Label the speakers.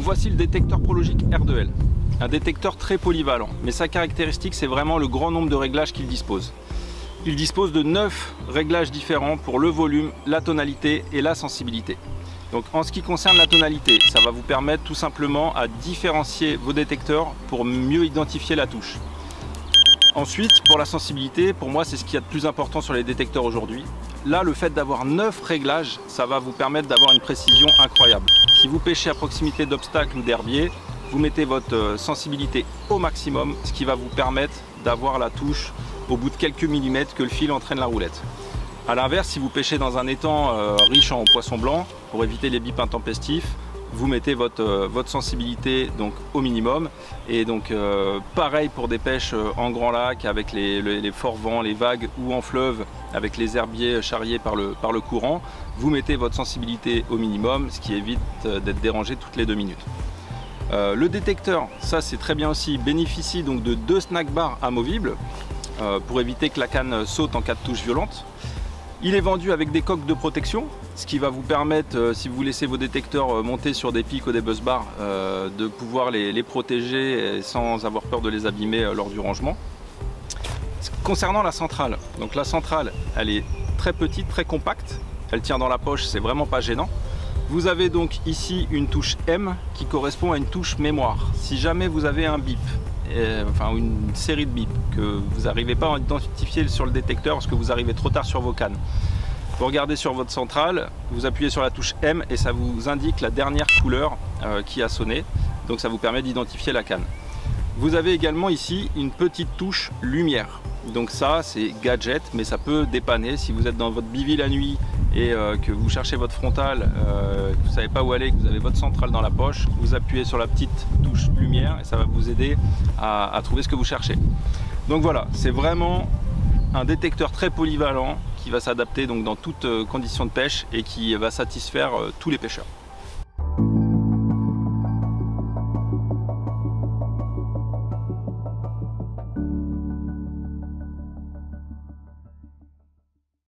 Speaker 1: voici le détecteur Prologic R2L, un détecteur très polyvalent, mais sa caractéristique c'est vraiment le grand nombre de réglages qu'il dispose. Il dispose de 9 réglages différents pour le volume, la tonalité et la sensibilité. Donc en ce qui concerne la tonalité, ça va vous permettre tout simplement à différencier vos détecteurs pour mieux identifier la touche. Ensuite, pour la sensibilité, pour moi c'est ce qu'il y a de plus important sur les détecteurs aujourd'hui. Là, le fait d'avoir 9 réglages, ça va vous permettre d'avoir une précision incroyable. Si vous pêchez à proximité d'obstacles ou d'herbiers, vous mettez votre sensibilité au maximum, ce qui va vous permettre d'avoir la touche au bout de quelques millimètres que le fil entraîne la roulette. A l'inverse, si vous pêchez dans un étang riche en poissons blancs, pour éviter les bips intempestifs, vous mettez votre sensibilité donc au minimum. Et donc pareil pour des pêches en grand lac avec les forts vents, les vagues, ou en fleuve avec les herbiers charriés par le courant, vous mettez votre sensibilité au minimum, ce qui évite d'être dérangé toutes les 2 minutes. Le détecteur, ça c'est très bien aussi, bénéficie donc de 2 snack bars amovibles pour éviter que la canne saute en cas de touche violente. Il est vendu avec des coques de protection, ce qui va vous permettre, si vous laissez vos détecteurs monter sur des pics ou des bus bars, de pouvoir les protéger sans avoir peur de les abîmer lors du rangement. Concernant la centrale, donc la centrale, elle est très petite, très compacte, elle tient dans la poche, c'est vraiment pas gênant. Vous avez donc ici une touche M qui correspond à une touche mémoire. Si jamais vous avez un bip, enfin une série de bips que vous n'arrivez pas à identifier sur le détecteur parce que vous arrivez trop tard sur vos cannes, vous regardez sur votre centrale, vous appuyez sur la touche M et ça vous indique la dernière couleur qui a sonné, donc ça vous permet d'identifier la canne. Vous avez également ici une petite touche lumière, donc ça c'est gadget, mais ça peut dépanner si vous êtes dans votre bivy la nuit et que vous cherchez votre frontale, que vous ne savez pas où aller, que vous avez votre centrale dans la poche, vous appuyez sur la petite touche lumière et ça va vous aider à trouver ce que vous cherchez. Donc voilà, c'est vraiment un détecteur très polyvalent qui va s'adapter donc dans toutes conditions de pêche et qui va satisfaire tous les pêcheurs.